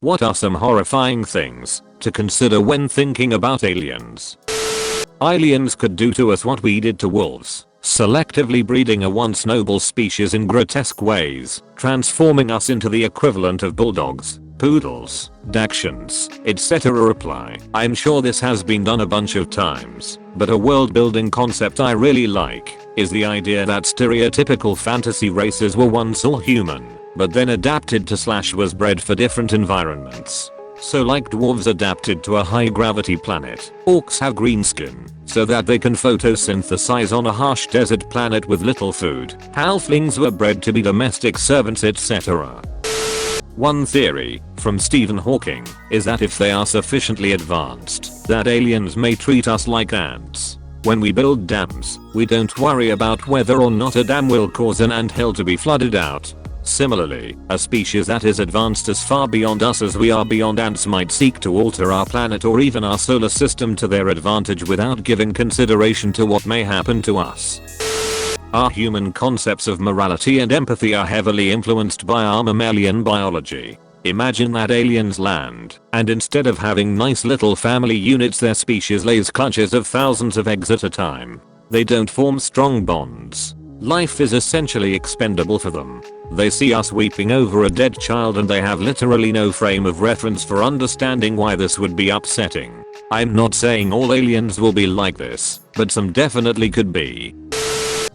What are some horrifying things to consider when thinking about aliens? Aliens could do to us what we did to wolves, selectively breeding a once noble species in grotesque ways, transforming us into the equivalent of bulldogs, poodles, dachshunds, etc. Reply: I'm sure this has been done a bunch of times, but a world building concept I really like is the idea that stereotypical fantasy races were once all human, but then adapted to / was bred for different environments. So like dwarves adapted to a high gravity planet, orcs have green skin so that they can photosynthesize on a harsh desert planet with little food, halflings were bred to be domestic servants, etc. One theory, from Stephen Hawking, is that if they are sufficiently advanced, that aliens may treat us like ants. When we build dams, we don't worry about whether or not a dam will cause an anthill to be flooded out. Similarly, a species that is advanced as far beyond us as we are beyond ants might seek to alter our planet or even our solar system to their advantage without giving consideration to what may happen to us. Our human concepts of morality and empathy are heavily influenced by our mammalian biology. Imagine that aliens land, and instead of having nice little family units, their species lays clutches of thousands of eggs at a time. They don't form strong bonds. Life is essentially expendable for them. They see us weeping over a dead child and they have literally no frame of reference for understanding why this would be upsetting. I'm not saying all aliens will be like this, but some definitely could be.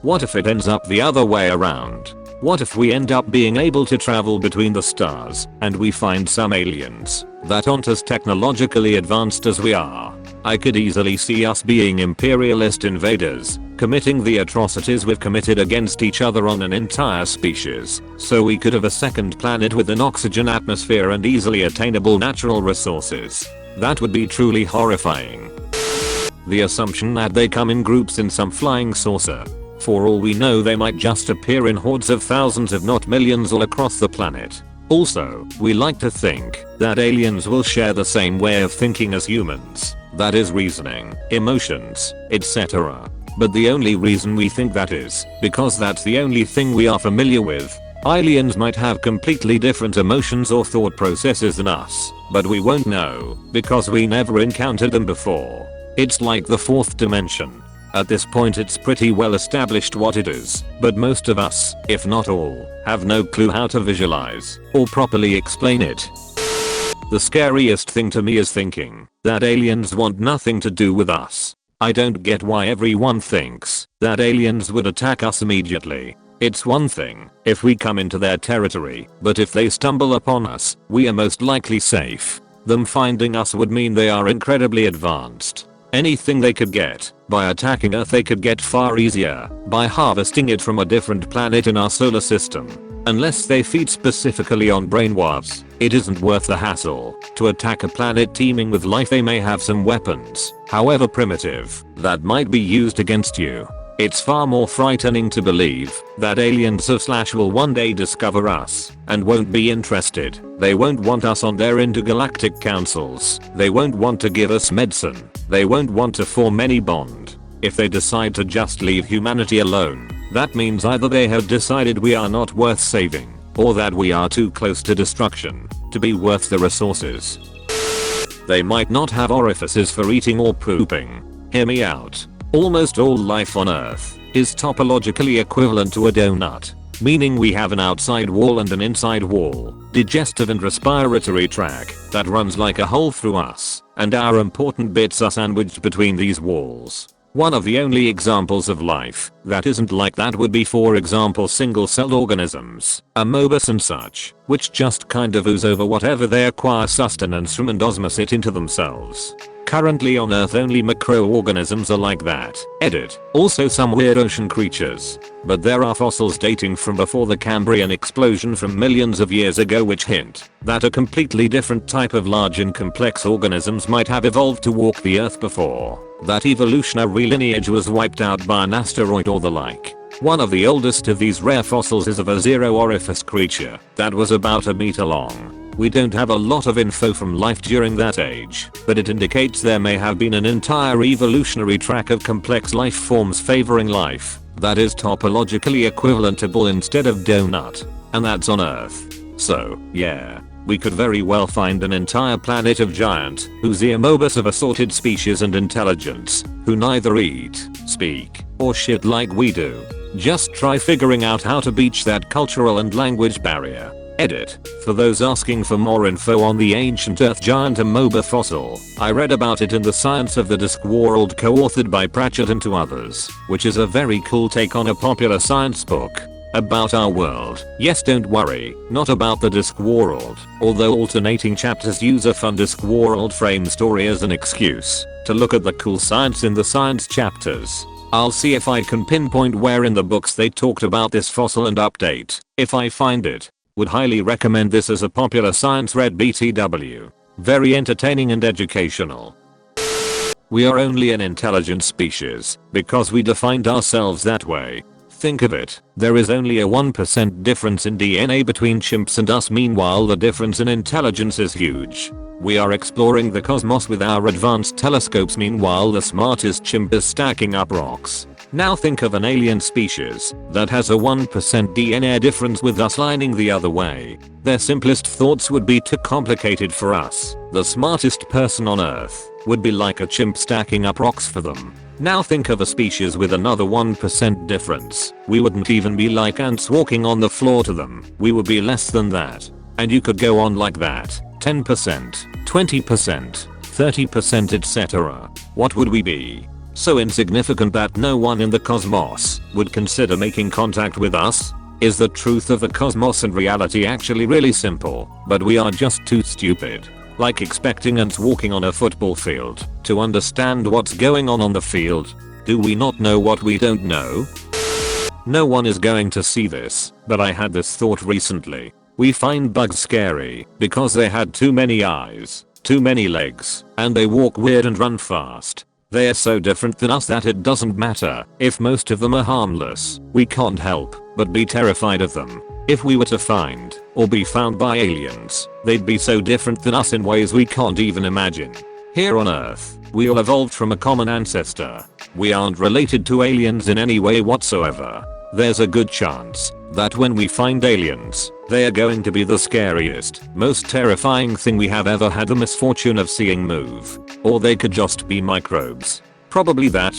What if it ends up the other way around? What if we end up being able to travel between the stars and we find some aliens that aren't as technologically advanced as we are? I could easily see us being imperialist invaders, committing the atrocities we've committed against each other on an entire species, so we could have a second planet with an oxygen atmosphere and easily attainable natural resources. That would be truly horrifying. The assumption that they come in groups in some flying saucer. For all we know, they might just appear in hordes of thousands if not millions all across the planet. Also, we like to think that aliens will share the same way of thinking as humans. That is reasoning, emotions, etc. But the only reason we think that is because that's the only thing we are familiar with. Aliens might have completely different emotions or thought processes than us, but we won't know because we never encountered them before. It's like the fourth dimension. At this point it's pretty well established what it is, but most of us, if not all, have no clue how to visualize or properly explain it. The scariest thing to me is thinking that aliens want nothing to do with us. I don't get why everyone thinks that aliens would attack us immediately. It's one thing if we come into their territory, but if they stumble upon us, we are most likely safe. Them finding us would mean they are incredibly advanced. Anything they could get by attacking Earth they could get far easier by harvesting it from a different planet in our solar system. Unless they feed specifically on brainwaves, it isn't worth the hassle to attack a planet teeming with life. They may have some weapons, however primitive, that might be used against you. It's far more frightening to believe that aliens of / will one day discover us and won't be interested. They won't want us on their intergalactic councils. They won't want to give us medicine. They won't want to form any bond. If they decide to just leave humanity alone, that means either they have decided we are not worth saving, or that we are too close to destruction to be worth the resources. They might not have orifices for eating or pooping. Hear me out. Almost all life on Earth is topologically equivalent to a donut, meaning we have an outside wall and an inside wall, digestive and respiratory tract that runs like a hole through us, and our important bits are sandwiched between these walls. One of the only examples of life that isn't like that would be, for example, single-celled organisms, amebas and such, which just kind of ooze over whatever they acquire sustenance from and osmose it into themselves. Currently on Earth only microorganisms are like that. Edit. Also some weird ocean creatures. But there are fossils dating from before the Cambrian explosion from millions of years ago which hint that a completely different type of large and complex organisms might have evolved to walk the Earth before that evolutionary lineage was wiped out by an asteroid or the like. One of the oldest of these rare fossils is of a zero orifice creature that was about a meter long. We don't have a lot of info from life during that age, but it indicates there may have been an entire evolutionary track of complex life forms favoring life that is topologically equivalent to bull instead of donut, and that's on Earth. So, yeah, we could very well find an entire planet of giant, Hoosiamobus of assorted species and intelligence, who neither eat, speak, or shit like we do. Just try figuring out how to breach that cultural and language barrier. Edit. For those asking for more info on the ancient Earth giant amoeba fossil, I read about it in The Science of the Discworld co-authored by Pratchett and two others, which is a very cool take on a popular science book about our world. Yes, don't worry, not about the Discworld, although alternating chapters use a fun Discworld frame story as an excuse to look at the cool science in the science chapters. I'll see if I can pinpoint where in the books they talked about this fossil and update. If I find it, would highly recommend this as a popular science read BTW. Very entertaining and educational. We are only an intelligent species because we defined ourselves that way. Think of it, there is only a 1% difference in DNA between chimps and us, meanwhile the difference in intelligence is huge. We are exploring the cosmos with our advanced telescopes, meanwhile the smartest chimp is stacking up rocks. Now think of an alien species that has a 1% DNA difference with us lining the other way. Their simplest thoughts would be too complicated for us. The smartest person on Earth would be like a chimp stacking up rocks for them. Now think of a species with another 1% difference. We wouldn't even be like ants walking on the floor to them. We would be less than that. And you could go on like that. 10%, 20%, 30%, etc. What would we be? So insignificant that no one in the cosmos would consider making contact with us? Is the truth of the cosmos and reality actually really simple, but we are just too stupid? Like expecting ants walking on a football field to understand what's going on the field? Do we not know what we don't know? No one is going to see this, but I had this thought recently. We find bugs scary because they had too many eyes, too many legs, and they walk weird and run fast. They are so different than us that it doesn't matter if most of them are harmless. We can't help but be terrified of them. If we were to find or be found by aliens, they'd be so different than us in ways we can't even imagine. Here on Earth, we all evolved from a common ancestor. We aren't related to aliens in any way whatsoever. There's a good chance that when we find aliens, they are going to be the scariest, most terrifying thing we have ever had the misfortune of seeing move. Or they could just be microbes. Probably that.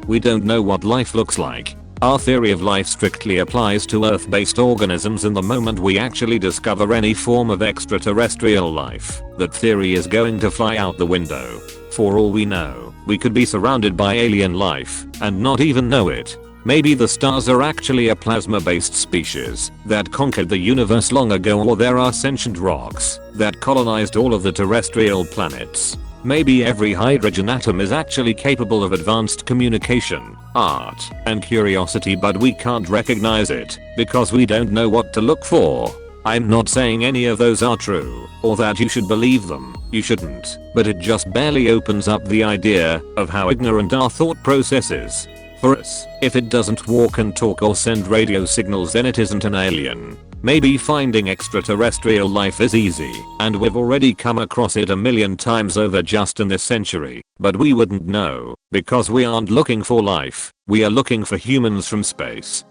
We don't know what life looks like. Our theory of life strictly applies to Earth-based organisms, and the moment we actually discover any form of extraterrestrial life, that theory is going to fly out the window. For all we know, we could be surrounded by alien life and not even know it. Maybe the stars are actually a plasma-based species that conquered the universe long ago, or there are sentient rocks that colonized all of the terrestrial planets. Maybe every hydrogen atom is actually capable of advanced communication, art, and curiosity, but we can't recognize it because we don't know what to look for. I'm not saying any of those are true or that you should believe them. You shouldn't, but it just barely opens up the idea of how ignorant our thought process is. For us, if it doesn't walk and talk or send radio signals, then it isn't an alien. Maybe finding extraterrestrial life is easy, and we've already come across it a million times over just in this century, but we wouldn't know, because we aren't looking for life, we are looking for humans from space.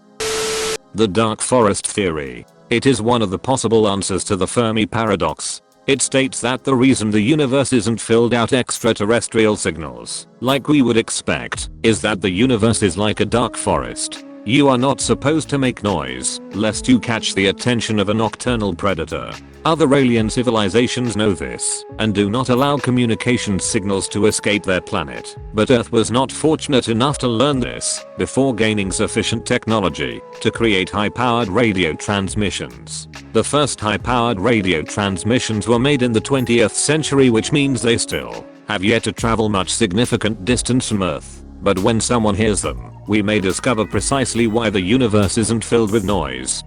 The dark forest theory. It is one of the possible answers to the Fermi paradox. It states that the reason the universe isn't filled out extraterrestrial signals, like we would expect, is that the universe is like a dark forest. You are not supposed to make noise, lest you catch the attention of a nocturnal predator. Other alien civilizations know this, and do not allow communication signals to escape their planet. But Earth was not fortunate enough to learn this before gaining sufficient technology to create high-powered radio transmissions. The first high-powered radio transmissions were made in the 20th century, which means they still have yet to travel much significant distance from Earth. But when someone hears them, we may discover precisely why the universe isn't filled with noise.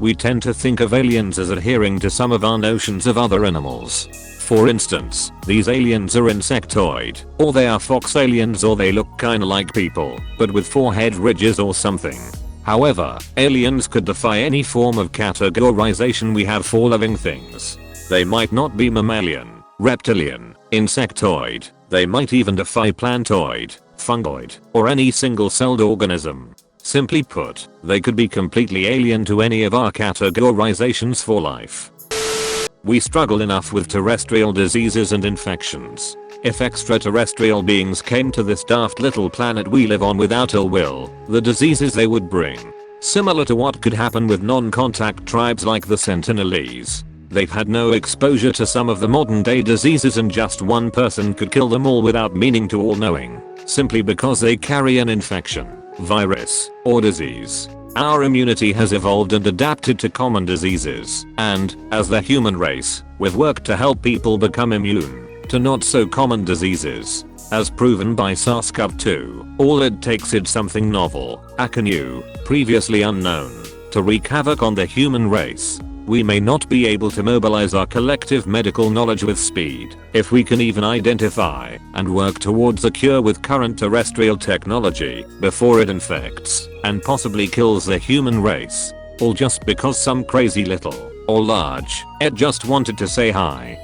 We tend to think of aliens as adhering to some of our notions of other animals. For instance, these aliens are insectoid, or they are fox aliens, or they look kinda like people, but with forehead ridges or something. However, aliens could defy any form of categorization we have for living things. They might not be mammalian, reptilian, insectoid. They might even defy plantoid, fungoid, or any single-celled organism. Simply put, they could be completely alien to any of our categorizations for life. We struggle enough with terrestrial diseases and infections. If extraterrestrial beings came to this daft little planet we live on without ill will, the diseases they would bring. Similar to what could happen with non-contact tribes like the Sentinelese. They've had no exposure to some of the modern day diseases and just one person could kill them all without meaning to all knowing. Simply because they carry an infection, virus, or disease. Our immunity has evolved and adapted to common diseases, and, as the human race, we've worked to help people become immune to not so common diseases. As proven by SARS-CoV-2, all it takes is something novel, new, previously unknown, to wreak havoc on the human race. We may not be able to mobilize our collective medical knowledge with speed, if we can even identify and work towards a cure with current terrestrial technology before it infects and possibly kills the human race. All just because some crazy little or large ed just wanted to say hi.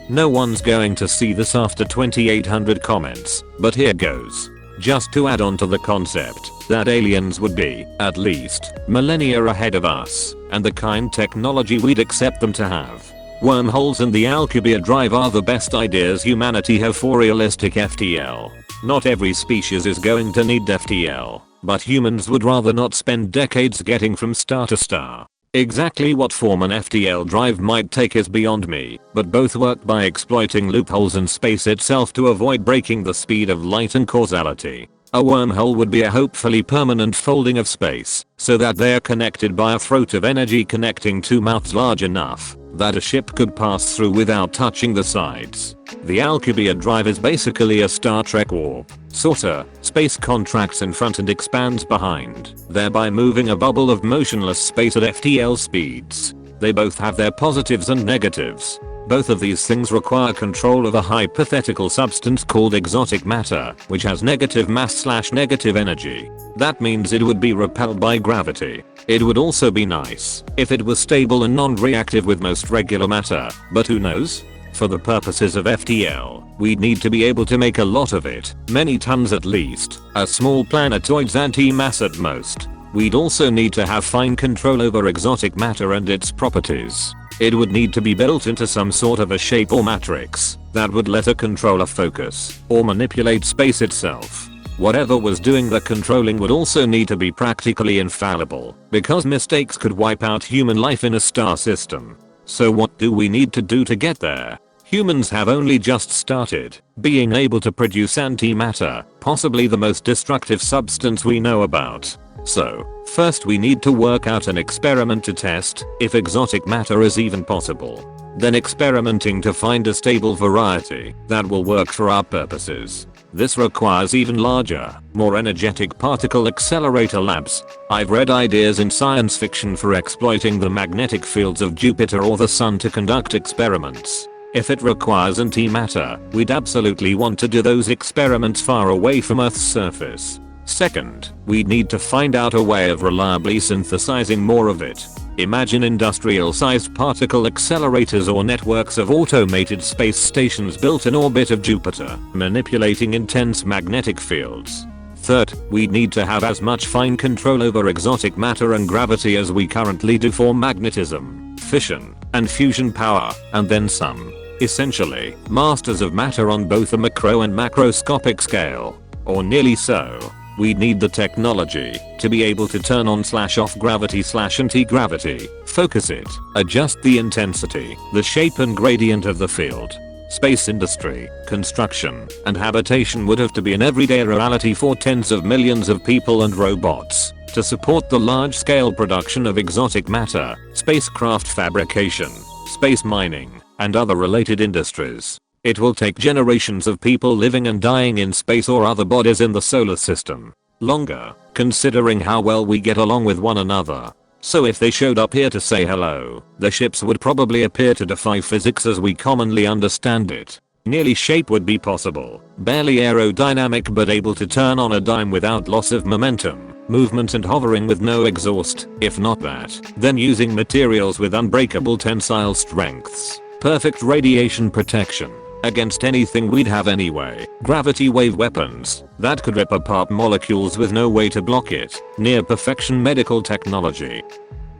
No one's going to see this after 2800 comments, but here goes. Just to add on to the concept that aliens would be, at least, millennia ahead of us, and the kind technology we'd accept them to have. Wormholes and the Alcubierre drive are the best ideas humanity have for realistic FTL. Not every species is going to need FTL, but humans would rather not spend decades getting from star to star. Exactly what form an FTL drive might take is beyond me, but both work by exploiting loopholes in space itself to avoid breaking the speed of light and causality. A wormhole would be a hopefully permanent folding of space, so that they are connected by a throat of energy connecting two mouths large enough that a ship could pass through without touching the sides. The Alcubierre drive is basically a Star Trek warp. Sorta, space contracts in front and expands behind, thereby moving a bubble of motionless space at FTL speeds. They both have their positives and negatives. Both of these things require control of a hypothetical substance called exotic matter, which has negative mass/negative energy. That means it would be repelled by gravity. It would also be nice if it was stable and non-reactive with most regular matter, but who knows? For the purposes of FTL, we'd need to be able to make a lot of it, many tons at least, a small planetoid's anti-mass at most. We'd also need to have fine control over exotic matter and its properties. It would need to be built into some sort of a shape or matrix that would let a controller focus or manipulate space itself. Whatever was doing the controlling would also need to be practically infallible, because mistakes could wipe out human life in a star system. So what do we need to do to get there? Humans have only just started being able to produce antimatter, possibly the most destructive substance we know about. So, first we need to work out an experiment to test if exotic matter is even possible. Then experimenting to find a stable variety that will work for our purposes. This requires even larger, more energetic particle accelerator labs. I've read ideas in science fiction for exploiting the magnetic fields of Jupiter or the Sun to conduct experiments. If it requires antimatter, we'd absolutely want to do those experiments far away from Earth's surface. Second, we'd need to find out a way of reliably synthesizing more of it. Imagine industrial-sized particle accelerators or networks of automated space stations built in orbit of Jupiter, manipulating intense magnetic fields. Third, we'd need to have as much fine control over exotic matter and gravity as we currently do for magnetism, fission, and fusion power, and then some. Essentially, masters of matter on both a macro and macroscopic scale. Or nearly so. We'd need the technology to be able to turn on/off gravity/anti-gravity, focus it, adjust the intensity, the shape and gradient of the field. Space industry, construction, and habitation would have to be an everyday reality for tens of millions of people and robots to support the large-scale production of exotic matter, spacecraft fabrication, space mining, and other related industries. It will take generations of people living and dying in space or other bodies in the solar system. Longer, considering how well we get along with one another. So if they showed up here to say hello, the ships would probably appear to defy physics as we commonly understand it. Nearly shape would be possible, barely aerodynamic but able to turn on a dime without loss of momentum, movement and hovering with no exhaust. If not that, then using materials with unbreakable tensile strengths, perfect radiation protection against anything we'd have anyway. Gravity wave weapons that could rip apart molecules with no way to block it. Near perfection medical technology.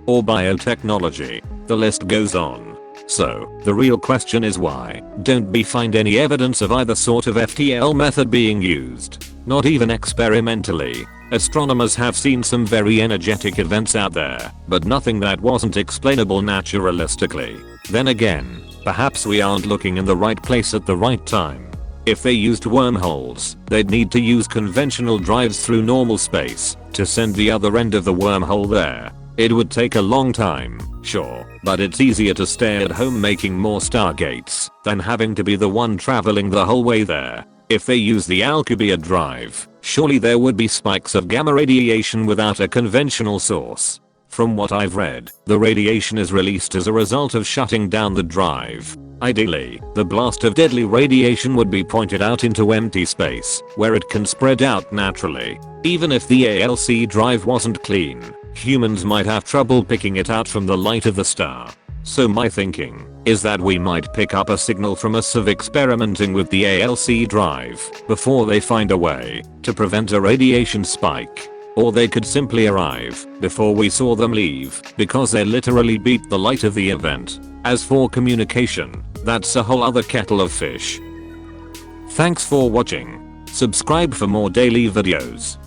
Or biotechnology. The list goes on. So, the real question is why don't we find any evidence of either sort of FTL method being used? Not even experimentally. Astronomers have seen some very energetic events out there, but nothing that wasn't explainable naturalistically. Then again, perhaps we aren't looking in the right place at the right time. If they used wormholes, they'd need to use conventional drives through normal space to send the other end of the wormhole there. It would take a long time, sure, but it's easier to stay at home making more stargates than having to be the one traveling the whole way there. If they use the Alcubierre drive, surely there would be spikes of gamma radiation without a conventional source. From what I've read, the radiation is released as a result of shutting down the drive. Ideally, the blast of deadly radiation would be pointed out into empty space, where it can spread out naturally. Even if the ALC drive wasn't clean, humans might have trouble picking it out from the light of the star. So my thinking is that we might pick up a signal from us of experimenting with the ALC drive before they find a way to prevent a radiation spike. Or they could simply arrive before we saw them leave because they literally beat the light of the event. As for communication, that's a whole other kettle of fish. Thanks for watching. Subscribe for more daily videos.